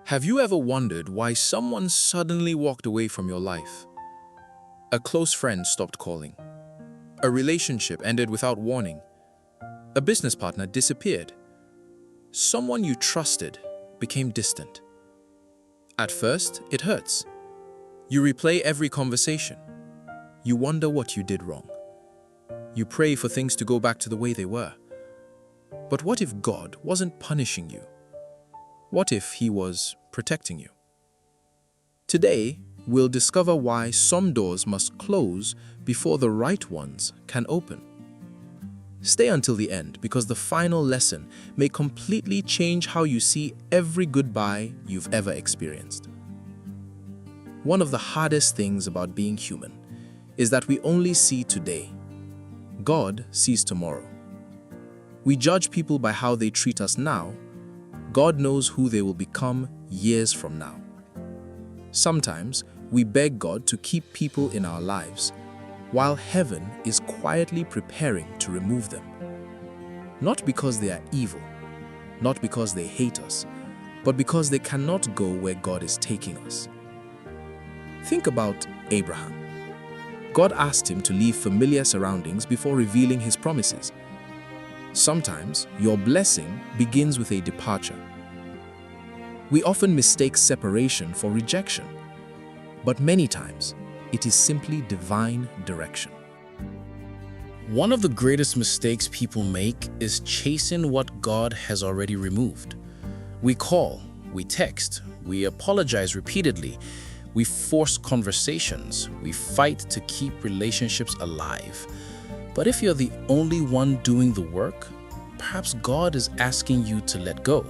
Have you ever wondered why someone suddenly walked away from your life? A close friend stopped calling. A relationship ended without warning. A business partner disappeared. Someone you trusted became distant. At first, it hurts. You replay every conversation. You wonder what you did wrong. You pray for things to go back to the way they were. But what if God wasn't punishing you? What if He was protecting you? Today, we'll discover why some doors must close before the right ones can open. Stay until the end because the final lesson may completely change how you see every goodbye you've ever experienced. One of the hardest things about being human is that we only see today. God sees tomorrow. We judge people by how they treat us now. God knows who they will become years from now. Sometimes we beg God to keep people in our lives, while heaven is quietly preparing to remove them. Not because they are evil, not because they hate us, but because they cannot go where God is taking us. Think about Abraham. God asked him to leave familiar surroundings before revealing His promises. Sometimes your blessing begins with a departure. We often mistake separation for rejection, but many times it is simply divine direction. One of the greatest mistakes people make is chasing what God has already removed. We call, we text, we apologize repeatedly, we force conversations, we fight to keep relationships alive. But if you're the only one doing the work, perhaps God is asking you to let go.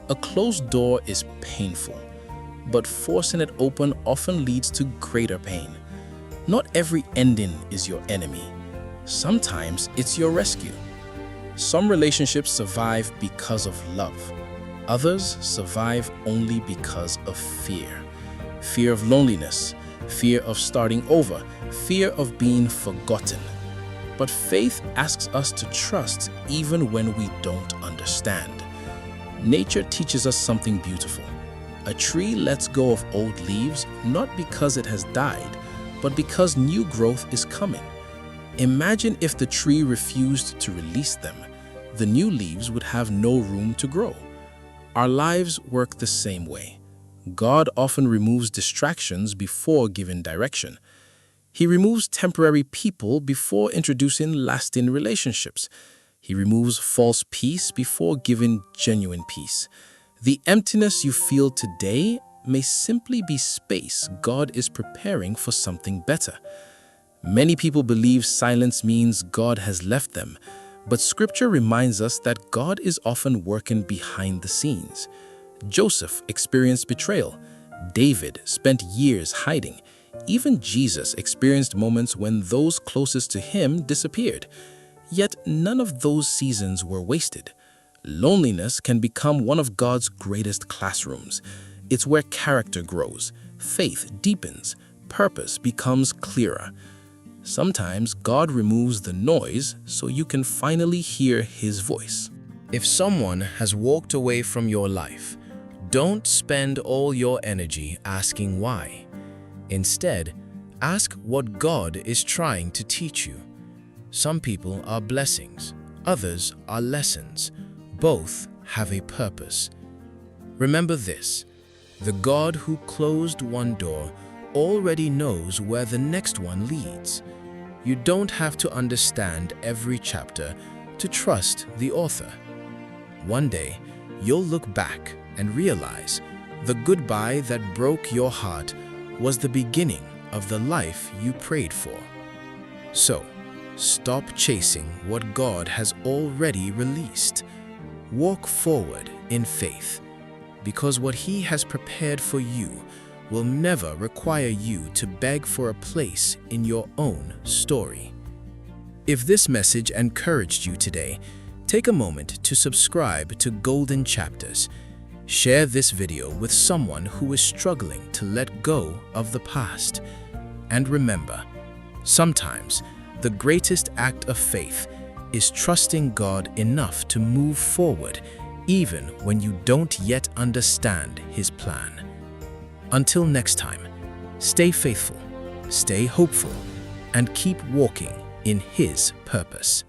A closed door is painful, but forcing it open often leads to greater pain. Not every ending is your enemy. Sometimes it's your rescue. Some relationships survive because of love. Others survive only because of fear. Fear of loneliness, fear of starting over, fear of being forgotten. But faith asks us to trust even when we don't understand. Nature teaches us something beautiful. A tree lets go of old leaves not because it has died, but because new growth is coming. Imagine if the tree refused to release them. The new leaves would have no room to grow. Our lives work the same way. God often removes distractions before giving direction. He removes temporary people before introducing lasting relationships. He removes false peace before giving genuine peace. The emptiness you feel today may simply be space God is preparing for something better. Many people believe silence means God has left them, but Scripture reminds us that God is often working behind the scenes. Joseph experienced betrayal. David spent years hiding. Even Jesus experienced moments when those closest to Him disappeared. Yet none of those seasons were wasted. Loneliness can become one of God's greatest classrooms. It's where character grows, faith deepens, purpose becomes clearer. Sometimes God removes the noise so you can finally hear His voice. If someone has walked away from your life, don't spend all your energy asking why. Instead, ask what God is trying to teach you. Some people are blessings, others are lessons. Both have a purpose. Remember this: the God who closed one door already knows where the next one leads. You don't have to understand every chapter to trust the author. One day, you'll look back and realize the goodbye that broke your heart was the beginning of the life you prayed for. So, stop chasing what God has already released. Walk forward in faith, because what He has prepared for you will never require you to beg for a place in your own story. If this message encouraged you today, take a moment to subscribe to Golden Chapters. Share this video with someone who is struggling to let go of the past. And remember, sometimes the greatest act of faith is trusting God enough to move forward even when you don't yet understand His plan. Until next time, stay faithful, stay hopeful, and keep walking in His purpose.